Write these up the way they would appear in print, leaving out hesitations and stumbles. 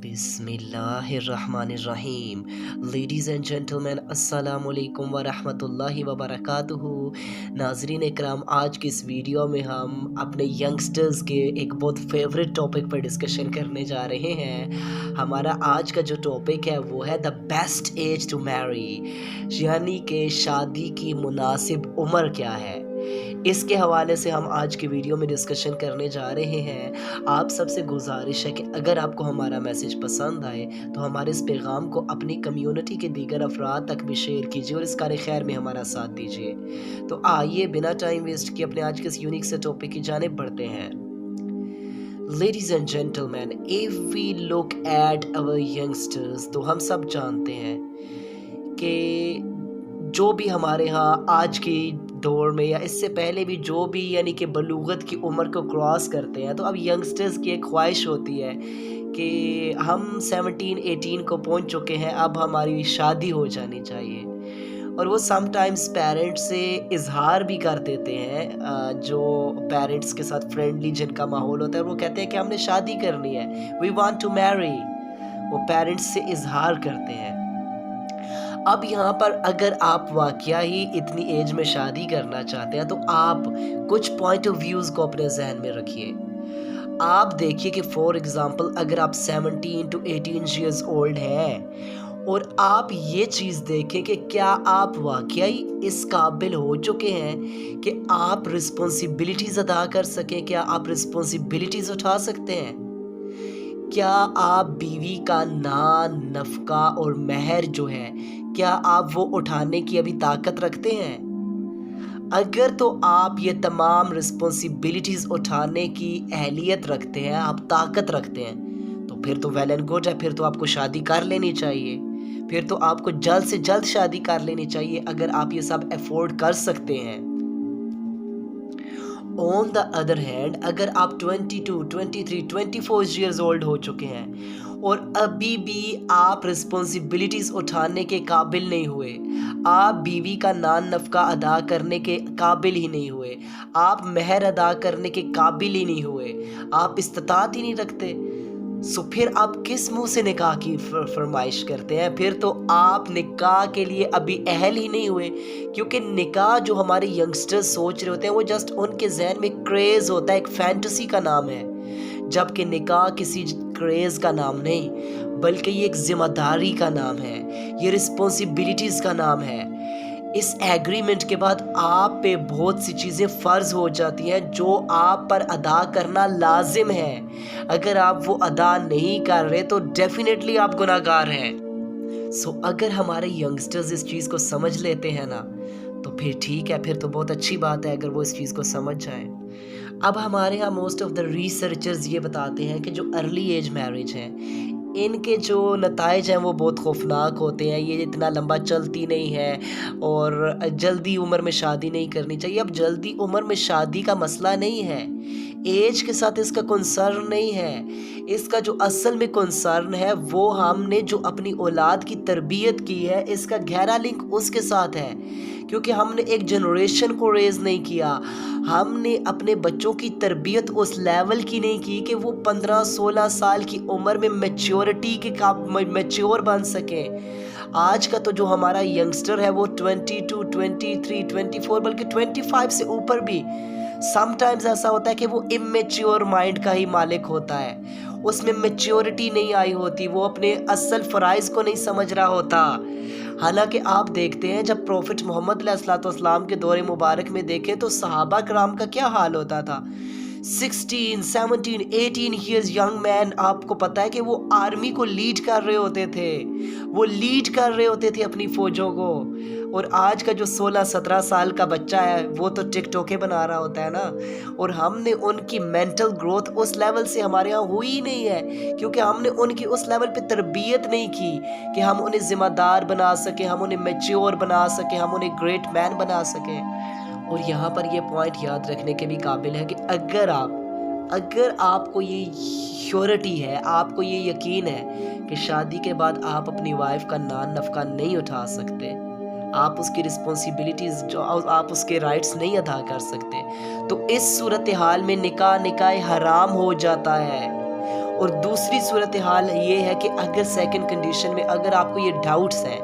बिस्मिल्लाहिर्रहमानिर्रहीम। Ladies and gentleman, अस्सलामुअलैकुम वरहमतुल्लाहि वबरकातुहू। नाज़रीन इकराम, आज की इस वीडियो में हम अपने यंगस्टर्स के एक बहुत फेवरेट टॉपिक पर डिस्कशन करने जा रहे हैं। हमारा आज का जो टॉपिक है वो है the best age to marry, यानी कि शादी की मुनासिब उम्र क्या है। इसके हवाले से हम आज की वीडियो में डिस्कशन करने जा रहे हैं। आप सबसे गुजारिश है कि अगर आपको हमारा मैसेज पसंद आए तो हमारे इस पैगाम को अपनी कम्युनिटी के दीगर अफराद तक भी शेयर कीजिए और इस कार खैर में हमारा साथ दीजिए। तो आइए बिना टाइम वेस्ट किए अपने आज के इस यूनिक से टॉपिक की जानिब बढ़ते हैं। Ladies and gentlemen, if we look at our youngsters, तो हम सब जानते हैं कि जो भी हमारे यहाँ आज की दौर में या इससे पहले भी जो भी यानी कि बलूगत की उम्र को क्रॉस करते हैं, तो अब यंगस्टर्स की एक ख्वाहिश होती है कि हम 17-18 को पहुंच चुके हैं, अब हमारी शादी हो जानी चाहिए। और वो समटाइम्स पेरेंट्स से इजहार भी कर देते हैं, जो पेरेंट्स के साथ फ्रेंडली जिनका माहौल होता है, वो कहते हैं कि हमने शादी करनी है, वी वांट टू मैरी। वो पेरेंट्स से इजहार करते हैं। अब यहाँ पर अगर आप वाकया ही इतनी एज में शादी करना चाहते हैं तो आप कुछ पॉइंट ऑफ व्यूज़ को अपने जहन में रखिए। आप देखिए कि फॉर एग्ज़ाम्पल अगर आप 17 to 18 ईयर्स ओल्ड हैं और आप ये चीज़ देखें कि क्या आप वाकया ही इस काबिल हो चुके हैं कि आप रिस्पॉन्सिबिलिटीज़ अदा कर सकें, क्या आप रिस्पॉन्सिबिलिटीज़ उठा सकते हैं, क्या आप बीवी का नान नफका और महर जो है क्या आप वो उठाने की अभी ताकत रखते हैं। अगर तो आप ये तमाम रिस्पॉन्सिबिलिटीज़ उठाने की अहलियत रखते हैं, आप ताकत रखते हैं, तो फिर तो वेल एंड गुड है, फिर तो आपको शादी कर लेनी चाहिए। फिर तो आपको जल्द से जल्द शादी कर लेनी चाहिए अगर आप ये सब अफोर्ड कर सकते हैं। ऑन द अदर हैंड, अगर आप 22, 23, 24 ईयर्स ओल्ड हो चुके हैं और अभी भी आप रिस्पॉन्सिबिलिटीज़ उठाने के काबिल नहीं हुए, आप बीवी का नान नफका अदा करने के काबिल ही नहीं हुए, आप महर अदा करने के काबिल ही नहीं हुए, आप इस्तात ही नहीं रखते, सो फिर आप किस मुंह से निकाह की फरमाइश करते हैं। फिर तो आप निकाह के लिए अभी अहल ही नहीं हुए, क्योंकि निकाह जो हमारे यंगस्टर्स सोच रहे होते हैं वो जस्ट उनके जहन में क्रेज़ होता है, एक फैंटेसी का नाम है, जबकि निकाह किसी क्रेज़ का नाम नहीं बल्कि ये एक ज़िम्मेदारी का नाम है, ये रिस्पॉन्सिबिलिटीज़ का नाम है। इस एग्रीमेंट के बाद आप पे बहुत सी चीज़ें फ़र्ज़ हो जाती हैं जो आप पर अदा करना लाजिम है। अगर आप वो अदा नहीं कर रहे तो डेफिनेटली आप गुनाहगार हैं। सो अगर हमारे यंगस्टर्स इस चीज़ को समझ लेते हैं ना तो फिर ठीक है, फिर तो बहुत अच्छी बात है अगर वो इस चीज़ को समझ जाएं। अब हमारे यहाँ मोस्ट ऑफ द रिसर्चर्स ये बताते हैं कि जो अर्ली एज मैरिज है इनके जो नताइज हैं वो बहुत खौफनाक होते हैं। ये इतना लंबा चलती नहीं है और जल्दी उम्र में शादी नहीं करनी चाहिए। अब जल्दी उम्र में शादी का मसला नहीं है, एज के साथ इसका कंसर्न नहीं है। इसका जो असल में कंसर्न है वो हमने जो अपनी औलाद की तरबियत की है, इसका गहरा लिंक उसके साथ है, क्योंकि हमने एक जनरेशन को रेज़ नहीं किया, हमने अपने बच्चों की तरबियत उस लेवल की नहीं की कि वो 15-16 साल की उम्र में मैच्योरिटी के मैच्योर बन सके। आज का तो जो हमारा यंगस्टर है वो 22, 23, 24 बल्कि 25 से ऊपर भी समटाइम्स ऐसा होता है कि वो इमेच्योर माइंड का ही मालिक होता है, उसमें मैच्योरिटी नहीं आई होती, वो अपने असल फ़राइज़ को नहीं समझ रहा होता। हालांकि आप देखते हैं जब प्रॉफिट मोहम्मद अलैहिस्सलाम के दौरे मुबारक में देखें तो सहाबा कराम का क्या हाल होता था। 16, 17, 18 ईयर्स यंग मैन, आपको पता है कि वो आर्मी को लीड कर रहे होते थे, वो लीड कर रहे होते थे अपनी फ़ौजों को। और आज का जो 16-17 साल का बच्चा है वो तो टिकटॉके बना रहा होता है ना। और हमने उनकी मेंटल ग्रोथ उस लेवल से हमारे यहाँ हुई ही नहीं है, क्योंकि हमने उनकी उस लेवल पे तरबियत नहीं की कि हम उन्हें ज़िम्मेदार बना सकें, हम उन्हें मैच्योर बना सकें, हम उन्हें ग्रेट मैन बना सकें। और यहाँ पर ये पॉइंट याद रखने के भी काबिल है कि अगर आपको ये श्योरिटी है, आपको ये यकीन है कि शादी के बाद आप अपनी वाइफ का नान नफका नहीं उठा सकते, आप उसकी रिस्पॉन्सिबिलिटीज़ जो आप उसके राइट्स नहीं अदा कर सकते, तो इस सूरत हाल में निकाह हराम हो जाता है। और दूसरी सूरत हाल ये है कि अगर सेकंड कंडीशन में अगर आपको ये डाउट्स हैं,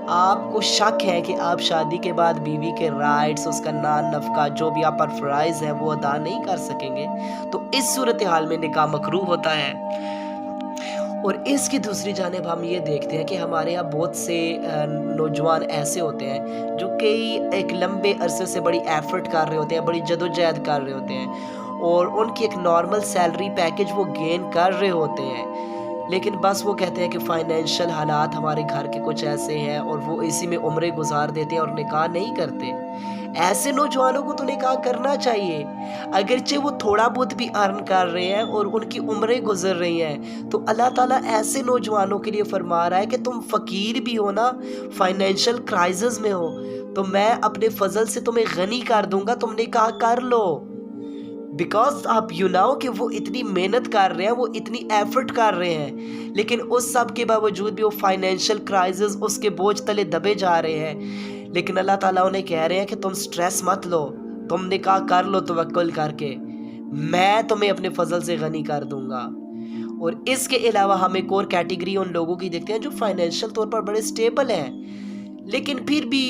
आपको शक है कि आप शादी के बाद बीवी के राइट्स, उसका नान नफ़का, जो भी आप पर फ़राइज़ हैं वो अदा नहीं कर सकेंगे, तो इस सूरत हाल में निकाह मकरूह होता है। और इसकी दूसरी जानिब हम ये देखते हैं कि हमारे यहाँ बहुत से नौजवान ऐसे होते हैं जो कई एक लंबे अरसे से बड़ी एफ़र्ट कर रहे होते हैं, बड़ी जदोजहद कर रहे होते हैं और उनकी एक नॉर्मल सैलरी पैकेज वो गेन कर रहे होते हैं, लेकिन बस वो कहते हैं कि फ़ाइनेंशियल हालात हमारे घर के कुछ ऐसे हैं और वो इसी में उम्रें गुजार देते हैं और निकाह नहीं करते। ऐसे नौजवानों को तो निकाह करना चाहिए, अगरचे वो थोड़ा बहुत भी अर्न कर रहे हैं और उनकी उम्रें गुजर रही हैं, तो अल्लाह ताला ऐसे नौजवानों के लिए फरमा रहा है कि तुम फ़कीर भी हो ना, फाइनेंशियल क्राइसिस में हो, तो मैं अपने फजल से तुम्हें गनी कर दूंगा, तुम निकाह कर लो। बिकॉज आप यू नाउ कि वो इतनी मेहनत कर रहे हैं, वो इतनी एफर्ट कर रहे हैं, लेकिन उस सब के बावजूद भी वो फाइनेंशियल क्राइसिस, उसके बोझ तले दबे जा रहे हैं। लेकिन अल्लाह ताला उन्हें कह रहे हैं कि तुम स्ट्रेस मत लो, तुम निकाह कर लो तवक्कुल करके, मैं तुम्हें अपने फजल से गनी कर दूंगा। और इसके अलावा हम एक और कैटेगरी उन लोगों की देखते हैं जो फाइनेंशियल तौर पर बड़े स्टेबल हैं, लेकिन फिर भी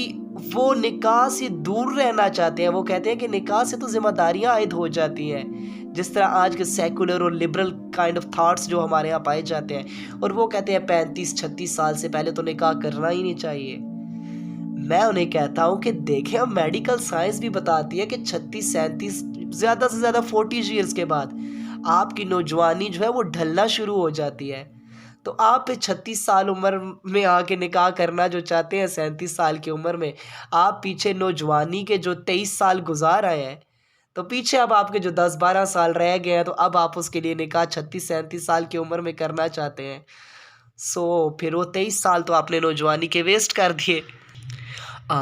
वो निकाह से दूर रहना चाहते हैं। वो कहते हैं कि निकाह से तो जिम्मेदारियां आयद हो जाती हैं, जिस तरह आज के सेकुलर और लिबरल काइंड ऑफ थाट्स जो हमारे यहाँ पाए जाते हैं, और वो कहते हैं 35-36 साल से पहले तो निकाह करना ही नहीं चाहिए। मैं उन्हें कहता हूँ कि देखें, अब मेडिकल साइंस भी बताती है कि 36-37 ज़्यादा से ज़्यादा 40 ईयर्स के बाद आपकी नौजवानी जो है वो ढलना शुरू हो जाती है। तो आप 36 साल उम्र में आके निकाह करना जो चाहते हैं 37 साल की उम्र में, आप पीछे नौजवानी के जो 23 साल गुजार आए हैं, तो पीछे अब आपके जो 10-12 साल रह गए हैं, तो अब आप उसके लिए निकाह 36-37 साल की उम्र में करना चाहते हैं। सो फिर वो 23 साल तो आपने नौजवानी के वेस्ट कर दिए।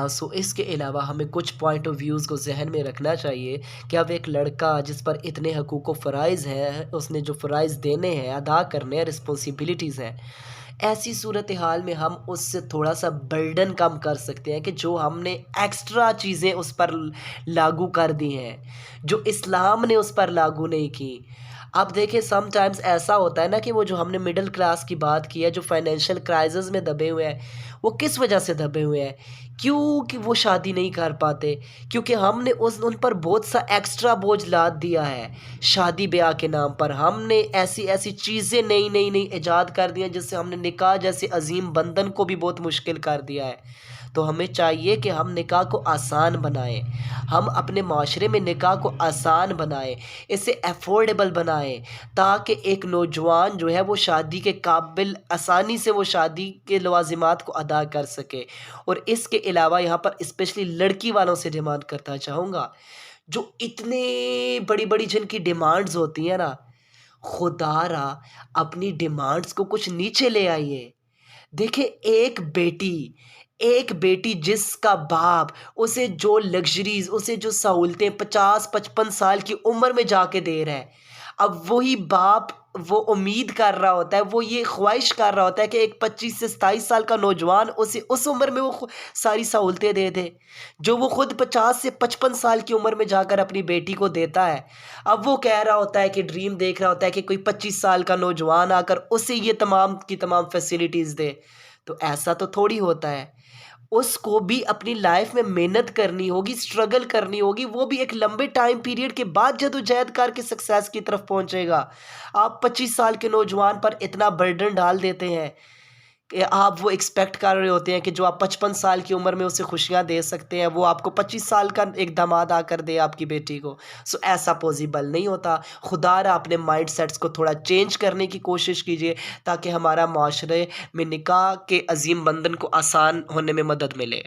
सो इसके अलावा हमें कुछ पॉइंट ऑफ व्यूज़ को जहन में रखना चाहिए कि अब एक लड़का जिस पर इतने हकूक़ व फ़राइज़ हैं, उसने जो फ़राइज़ देने हैं, अदा करने हैं, रिस्पॉन्सिबिलिटीज़ हैं, ऐसी सूरत हाल में हम उससे थोड़ा सा बर्डन कम कर सकते हैं कि जो हमने एक्स्ट्रा चीज़ें उस पर लागू कर दी हैं, जो इस्लाम ने उस पर लागू नहीं की। अब देखिए, समटाइम्स ऐसा होता है ना कि वो जो हमने मिडिल क्लास की बात की है, जो फाइनेंशियल क्राइसिस में दबे हुए हैं, वो किस वजह से दबे हुए हैं? क्यों कि वो शादी नहीं कर पाते, क्योंकि हमने उन पर बहुत सा एक्स्ट्रा बोझ लाद दिया है शादी ब्याह के नाम पर। हमने ऐसी ऐसी चीज़ें नई ईजाद कर दी हैं जिससे हमने निकाह जैसे अजीम बंधन को भी बहुत मुश्किल कर दिया है। तो हमें चाहिए कि हम निकाह को आसान बनाएं, हम अपने माशरे में निकाह को आसान बनाएं, इसे अफोर्डेबल बनाएं, ताकि एक नौजवान जो है वो शादी के काबिल आसानी से वो शादी के लवाजिमात को अदा कर सके। और इसके अलावा यहाँ पर स्पेशली लड़की वालों से डिमांड करना चाहूँगा, जो इतने बड़ी बड़ी जिनकी डिमांड्स होती हैं ना, खुदारा अपनी डिमांड्स को कुछ नीचे ले आइए। देखिए, एक बेटी जिसका बाप उसे जो लग्जरीज, उसे जो सहूलतें 50-55 साल की उम्र में जाके दे रहा है, अब वही बाप वो उम्मीद कर रहा होता है, वो ये ख्वाहिश कर रहा होता है कि एक 25 से 27 साल का नौजवान उसे उस उम्र में वो सारी सहूलतें दे दे जो वो खुद 50 से 55 साल की उम्र में जाकर अपनी बेटी को देता है। अब वो कह रहा होता है कि ड्रीम देख रहा होता है कि कोई 25 साल का नौजवान आकर उसे ये तमाम की तमाम फैसिलिटीज़ दे। तो ऐसा तो थोड़ी होता है, उसको भी अपनी लाइफ में मेहनत करनी होगी, स्ट्रगल करनी होगी, वो भी एक लंबे टाइम पीरियड के बाद जदोजहद करके सक्सेस की तरफ पहुंचेगा। आप 25 साल के नौजवान पर इतना बर्डन डाल देते हैं कि आप वो एक्सपेक्ट कर रहे होते हैं कि जो आप 55 साल की उम्र में उसे खुशियां दे सकते हैं, वो आपको 25 साल का एक दामाद आकर दे आपकी बेटी को। सो ऐसा पॉसिबल नहीं होता। खुदारा अपने माइंड सेट्स को थोड़ा चेंज करने की कोशिश कीजिए, ताकि हमारा माशरे में निकाह के अजीम बंधन को आसान होने में मदद मिले।